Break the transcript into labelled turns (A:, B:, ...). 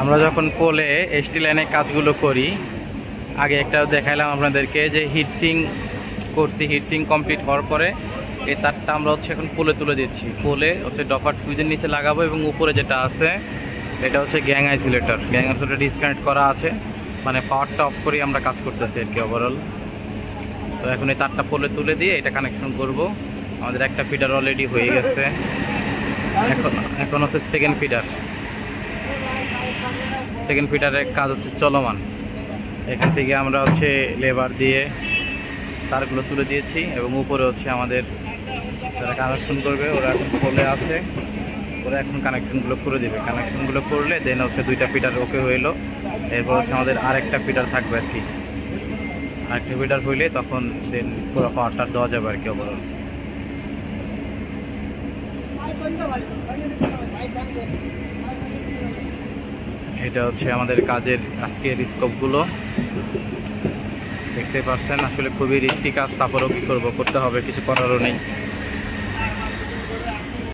A: আমরা যখন পোলে এসটি লাইনে কাজগুলো করি, আগে একটা দেখাইলাম আপনাদেরকে যে হিটসিং করছি। হিটসিং কমপ্লিট হওয়ার পরে এই তারটা আমরা হচ্ছে এখন পোলে তুলে দিচ্ছি। পোলে হচ্ছে ডপার ফিউজের নিচে লাগাবো এবং উপরে যেটা আছে এটা হচ্ছে gang isolator. Gang isolator disconnect করা আছে, মানে পাওয়ারটা অফ করেই আমরা কাজ করতেছি আর কি ওভারঅল। তো এখন এই তারটা পোলে তুলে দিয়ে এটা কানেকশন করব। আমাদের একটা ফিডার অলরেডি হয়ে গেছে, এখন হচ্ছে সেকেন্ড ফিডারের কাজ হচ্ছে চলমান। এখান থেকে আমরা হচ্ছে লেবার দিয়ে তারগুলো তুলে দিয়েছি এবং উপরে হচ্ছে আমাদের যারা কানেকশন করবে ওরা এখন পোলে আছে, ওরা এখন কানেকশনগুলো করে দেবে। কানেকশনগুলো করলে দেন হচ্ছে দুইটা ফিডার ওকে হইলো। এরপর হচ্ছে আমাদের আরেকটা ফিডার থাকবে আর কি। আরেকটা ফিডার হইলে তখন দেন পুরো পাওয়ারটা দেওয়া যাবে আর কি ওভারঅল। এটা হচ্ছে আমাদের কাজের আজকের স্কোপগুলো দেখতে পাচ্ছেন। আসলে খুবই রিস্কি কাজ, তারপরেও কী করবো, করতে হবে, কিছু করারও নেই।